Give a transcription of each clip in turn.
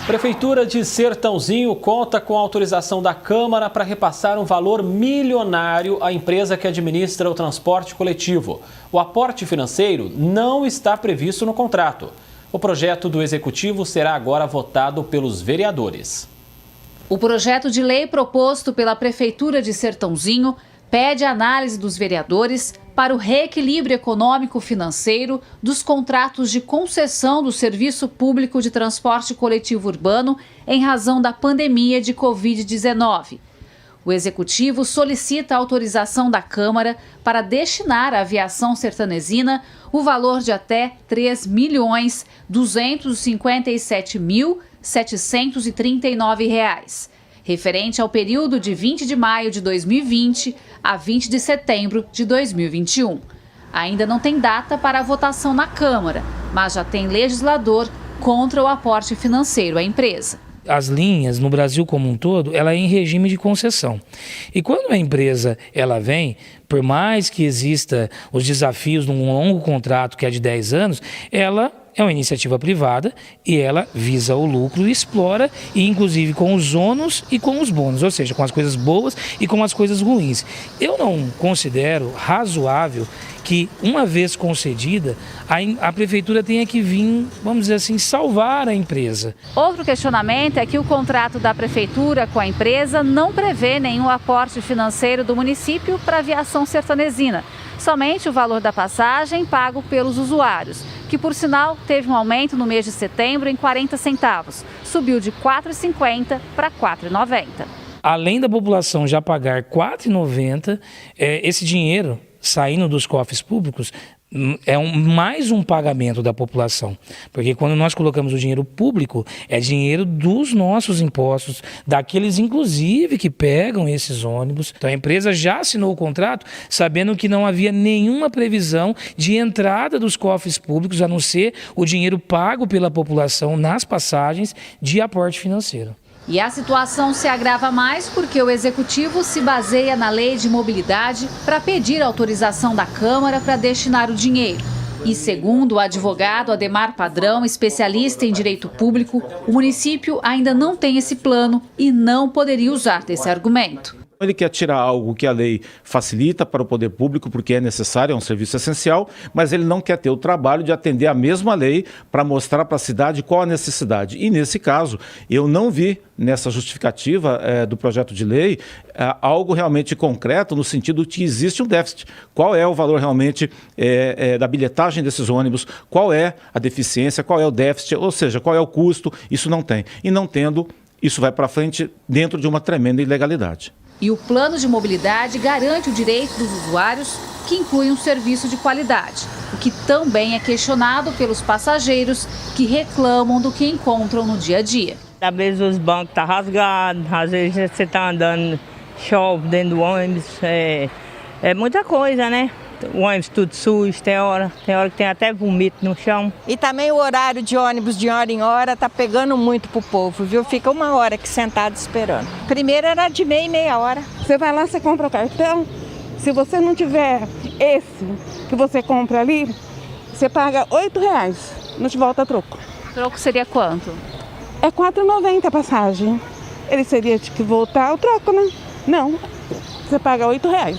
Prefeitura de Sertãozinho conta com a autorização da Câmara para repassar um valor milionário à empresa que administra o transporte coletivo. O aporte financeiro não está previsto no contrato. O projeto do Executivo será agora votado pelos vereadores. O projeto de lei proposto pela Prefeitura de Sertãozinho pede a análise dos vereadores para o reequilíbrio econômico-financeiro dos contratos de concessão do Serviço Público de Transporte Coletivo Urbano em razão da pandemia de Covid-19. O Executivo solicita a autorização da Câmara para destinar à aviação sertanesina o valor de até R$ 3.257.739, referente ao período de 20 de maio de 2020 a 20 de setembro de 2021. Ainda não tem data para a votação na Câmara, mas já tem legislador contra o aporte financeiro à empresa. As linhas no Brasil como um todo, ela é em regime de concessão. E quando a empresa ela vem, por mais que exista os desafios num longo contrato que é de 10 anos, ela é uma iniciativa privada e ela visa o lucro e explora, e inclusive com os ônus e com os bônus, ou seja, com as coisas boas e com as coisas ruins. Eu não considero razoável que, uma vez concedida, a prefeitura tenha que vir, vamos dizer assim, salvar a empresa. Outro questionamento é que o contrato da prefeitura com a empresa não prevê nenhum aporte financeiro do município para a aviação sertanesina. Somente o valor da passagem pago pelos usuários, que por sinal teve um aumento no mês de setembro em 40 centavos. Subiu de R$ 4,50 para R$ 4,90. Além da população já pagar R$ 4,90, esse dinheiro saindo dos cofres públicos é mais um pagamento da população, porque quando nós colocamos o dinheiro público, é dinheiro dos nossos impostos, daqueles inclusive que pegam esses ônibus. Então a empresa já assinou o contrato sabendo que não havia nenhuma previsão de entrada dos cofres públicos, a não ser o dinheiro pago pela população nas passagens de aporte financeiro. E a situação se agrava mais porque o Executivo se baseia na Lei de Mobilidade para pedir autorização da Câmara para destinar o dinheiro. E segundo o advogado Ademar Padrão, especialista em direito público, o município ainda não tem esse plano e não poderia usar desse argumento. Ele quer tirar algo que a lei facilita para o poder público, porque é necessário, é um serviço essencial, mas ele não quer ter o trabalho de atender a mesma lei para mostrar para a cidade qual a necessidade. E nesse caso, eu não vi nessa justificativa do projeto de lei algo realmente concreto no sentido de que existe um déficit. Qual é o valor realmente da bilhetagem desses ônibus, qual é a deficiência, qual é o déficit, ou seja, qual é o custo, isso não tem. E não tendo, isso vai para frente dentro de uma tremenda ilegalidade. E o plano de mobilidade garante o direito dos usuários, que inclui um serviço de qualidade, o que também é questionado pelos passageiros que reclamam do que encontram no dia a dia. Às vezes os bancos estão rasgados, às vezes você está andando, chove dentro do ônibus, é muita coisa, né? O ônibus tudo sujo, tem hora que tem até vomito no chão. E também o horário de ônibus de hora em hora tá pegando muito pro povo, viu? Fica uma hora aqui sentado esperando. Primeiro era de meia hora. Você vai lá, você compra o cartão. Se você não tiver esse que você compra ali, você paga R$ 8,00. Não te volta troco. Troco seria quanto? É R$ 4,90 a passagem. Ele seria que voltar o troco, né? Não, você paga R$ 8,00.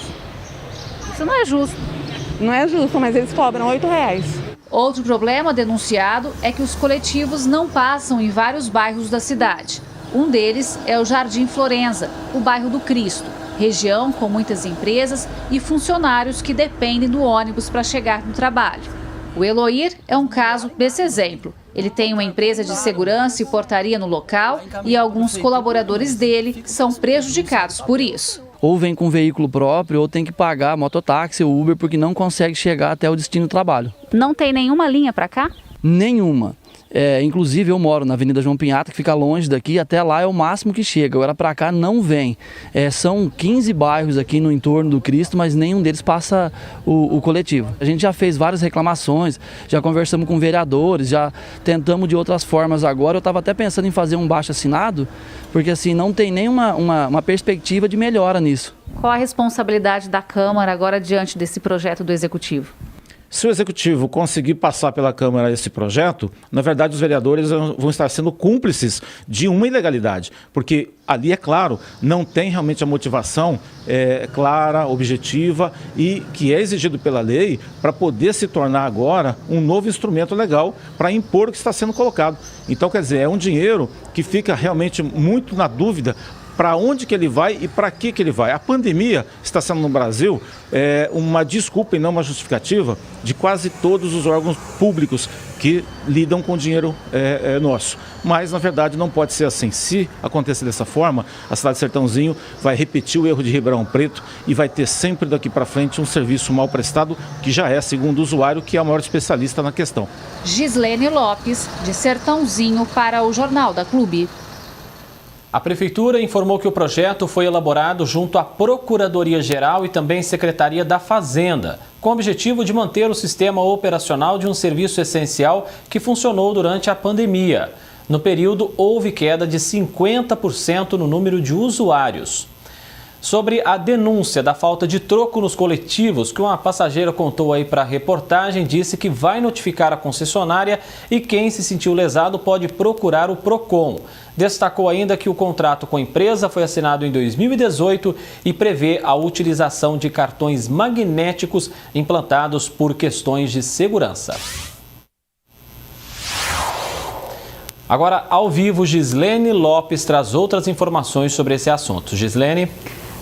Isso não é justo. Não é justo, mas eles cobram R$ 8,00. Outro problema denunciado é que os coletivos não passam em vários bairros da cidade. Um deles é o Jardim Florença, o bairro do Cristo, região com muitas empresas e funcionários que dependem do ônibus para chegar no trabalho. O Eloir é um caso desse exemplo. Ele tem uma empresa de segurança e portaria no local e alguns colaboradores dele são prejudicados por isso. Ou vem com veículo próprio ou tem que pagar mototáxi ou Uber porque não consegue chegar até o destino do trabalho. Não tem nenhuma linha para cá? Nenhuma. Inclusive eu moro na Avenida João Pinhata, que fica longe daqui, até lá é o máximo que chega, agora para cá não vem. São 15 bairros aqui no entorno do Cristo, mas nenhum deles passa o coletivo. A gente já fez várias reclamações, já conversamos com vereadores, já tentamos de outras formas agora. Eu estava até pensando em fazer um baixo-assinado, porque assim não tem nenhuma uma perspectiva de melhora nisso. Qual a responsabilidade da Câmara agora diante desse projeto do Executivo? Se o Executivo conseguir passar pela Câmara esse projeto, na verdade os vereadores vão estar sendo cúmplices de uma ilegalidade, porque ali, é claro, não tem realmente a motivação clara, objetiva e que é exigido pela lei para poder se tornar agora um novo instrumento legal para impor o que está sendo colocado. Então, quer dizer, é um dinheiro que fica realmente muito na dúvida para onde que ele vai e para que ele vai. A pandemia está sendo no Brasil uma desculpa e não uma justificativa de quase todos os órgãos públicos que lidam com dinheiro nosso. Mas, na verdade, não pode ser assim. Se acontecer dessa forma, a cidade de Sertãozinho vai repetir o erro de Ribeirão Preto e vai ter sempre daqui para frente um serviço mal prestado, que já é, segundo o usuário, que é o maior especialista na questão. Gislene Lopes, de Sertãozinho, para o Jornal da Clube. A Prefeitura informou que o projeto foi elaborado junto à Procuradoria-Geral e também Secretaria da Fazenda, com o objetivo de manter o sistema operacional de um serviço essencial que funcionou durante a pandemia. No período, houve queda de 50% no número de usuários. Sobre a denúncia da falta de troco nos coletivos, que uma passageira contou aí para a reportagem, disse que vai notificar a concessionária e quem se sentiu lesado pode procurar o PROCON. Destacou ainda que o contrato com a empresa foi assinado em 2018 e prevê a utilização de cartões magnéticos implantados por questões de segurança. Agora, ao vivo, Gislene Lopes traz outras informações sobre esse assunto. Gislene?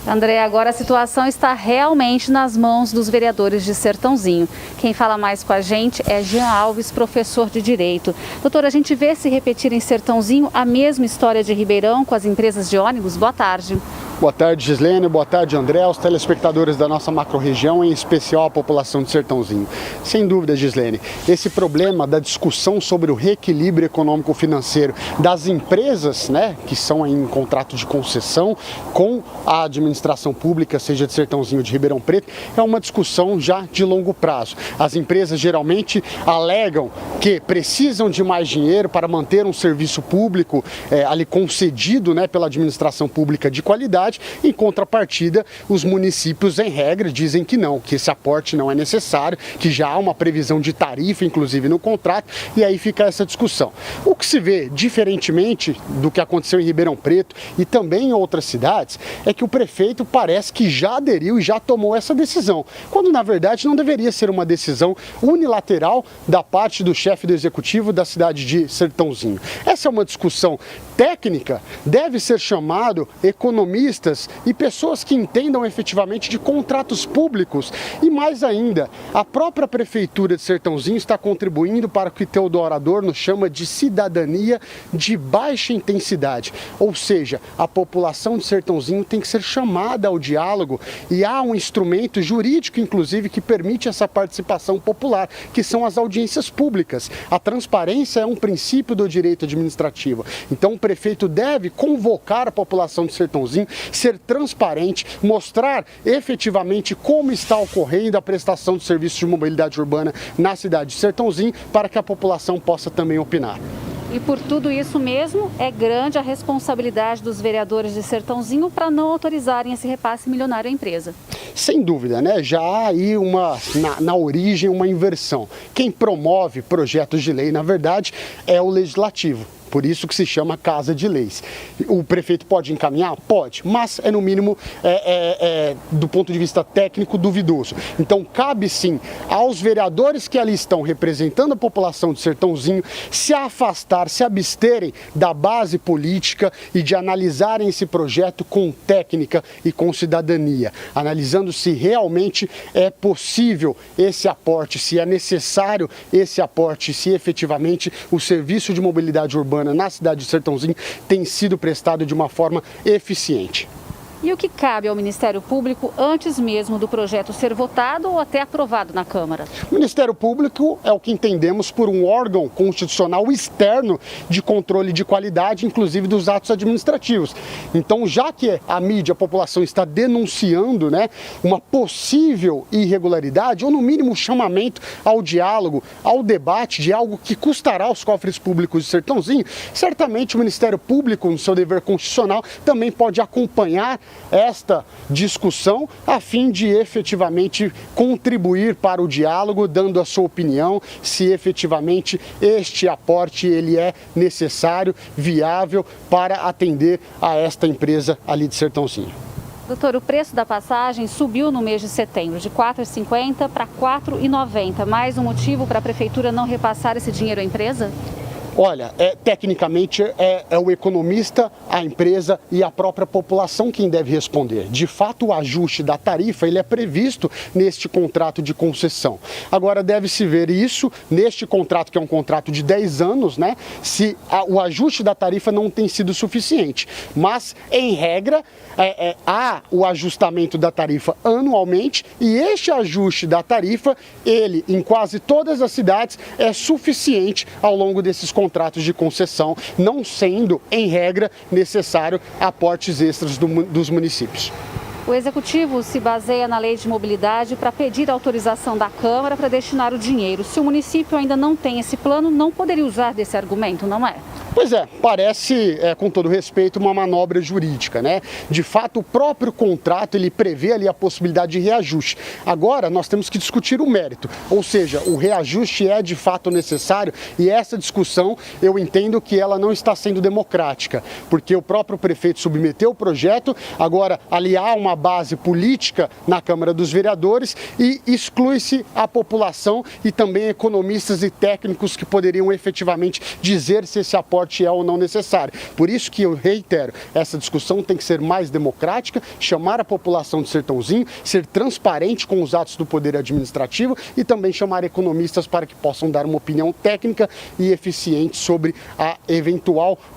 André, agora a situação está realmente nas mãos dos vereadores de Sertãozinho. Quem fala mais com a gente é Jean Alves, professor de Direito. Doutor, a gente vê se repetir em Sertãozinho a mesma história de Ribeirão com as empresas de ônibus? Boa tarde. Boa tarde, Gislene. Boa tarde, André, aos telespectadores da nossa macro-região, em especial a população de Sertãozinho. Sem dúvida, Gislene, esse problema da discussão sobre o reequilíbrio econômico-financeiro das empresas, que são em contrato de concessão com a administração pública, seja de Sertãozinho ou de Ribeirão Preto, é uma discussão já de longo prazo. As empresas geralmente alegam que precisam de mais dinheiro para manter um serviço público ali concedido pela administração pública de qualidade. Em contrapartida, os municípios, em regra, dizem que não, que esse aporte não é necessário, que já há uma previsão de tarifa, inclusive, no contrato, e aí fica essa discussão. O que se vê, diferentemente do que aconteceu em Ribeirão Preto e também em outras cidades, é que o prefeito parece que já aderiu e já tomou essa decisão, quando, na verdade, não deveria ser uma decisão unilateral da parte do chefe do executivo da cidade de Sertãozinho. Essa é uma discussão técnica, deve ser chamado economistas e pessoas que entendam efetivamente de contratos públicos. E mais ainda, a própria Prefeitura de Sertãozinho está contribuindo para o que Teodoro Adorno chama de cidadania de baixa intensidade. Ou seja, a população de Sertãozinho tem que ser chamada ao diálogo e há um instrumento jurídico, inclusive, que permite essa participação popular, que são as audiências públicas. A transparência é um princípio do direito administrativo. Então, o prefeito deve convocar a população de Sertãozinho, ser transparente, mostrar efetivamente como está ocorrendo a prestação de serviços de mobilidade urbana na cidade de Sertãozinho, para que a população possa também opinar. E por tudo isso mesmo, é grande a responsabilidade dos vereadores de Sertãozinho para não autorizarem esse repasse milionário à empresa. Sem dúvida, já há aí na origem uma inversão. Quem promove projetos de lei, na verdade, é o legislativo. Por isso que se chama Casa de Leis. O prefeito pode encaminhar? Pode, mas é no mínimo, do ponto de vista técnico, duvidoso. Então cabe sim aos vereadores que ali estão representando a população de Sertãozinho se afastar, se absterem da base política e de analisarem esse projeto com técnica e com cidadania, analisando se realmente é possível esse aporte, se é necessário esse aporte, se efetivamente o serviço de mobilidade urbana na cidade de Sertãozinho tem sido prestado de uma forma eficiente. E o que cabe ao Ministério Público antes mesmo do projeto ser votado ou até aprovado na Câmara? O Ministério Público é o que entendemos por um órgão constitucional externo de controle de qualidade, inclusive dos atos administrativos. Então, já que a mídia, a população está denunciando uma possível irregularidade, ou no mínimo um chamamento ao diálogo, ao debate de algo que custará aos cofres públicos de Sertãozinho, certamente o Ministério Público, no seu dever constitucional, também pode acompanhar esta discussão a fim de efetivamente contribuir para o diálogo, dando a sua opinião se efetivamente este aporte ele é necessário, viável para atender a esta empresa ali de Sertãozinho. Doutor, o preço da passagem subiu no mês de setembro, de R$ 4,50 para R$ 4,90. Mais um motivo para a Prefeitura não repassar esse dinheiro à empresa? Olha, tecnicamente é o economista, a empresa e a própria população quem deve responder. De fato, o ajuste da tarifa ele é previsto neste contrato de concessão. Agora, deve-se ver isso neste contrato, que é um contrato de 10 anos, né? Se o ajuste da tarifa não tem sido suficiente. Mas, em regra, há o ajustamento da tarifa anualmente e este ajuste da tarifa, ele, em quase todas as cidades, é suficiente ao longo desses contratos de concessão, não sendo, em regra, necessário aportes extras dos municípios. O Executivo se baseia na Lei de Mobilidade para pedir autorização da Câmara para destinar o dinheiro. Se o município ainda não tem esse plano, não poderia usar desse argumento, não é? Pois é, parece, com todo respeito, uma manobra jurídica, né? De fato, o próprio contrato, ele prevê ali a possibilidade de reajuste. Agora, nós temos que discutir o mérito, ou seja, o reajuste é de fato necessário e essa discussão, eu entendo que ela não está sendo democrática, porque o próprio prefeito submeteu o projeto, agora ali há uma base política na Câmara dos Vereadores e exclui-se a população e também economistas e técnicos que poderiam efetivamente dizer se esse aporte é ou não necessário. Por isso que eu reitero, essa discussão tem que ser mais democrática, chamar a população de Sertãozinho, ser transparente com os atos do Poder Administrativo e também chamar economistas para que possam dar uma opinião técnica e eficiente sobre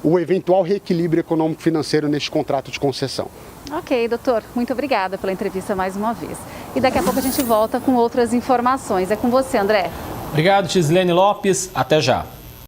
o eventual reequilíbrio econômico-financeiro neste contrato de concessão. Ok, doutor. Muito obrigada pela entrevista mais uma vez. E daqui a pouco a gente volta com outras informações. É com você, André. Obrigado, Gislene Lopes. Até já.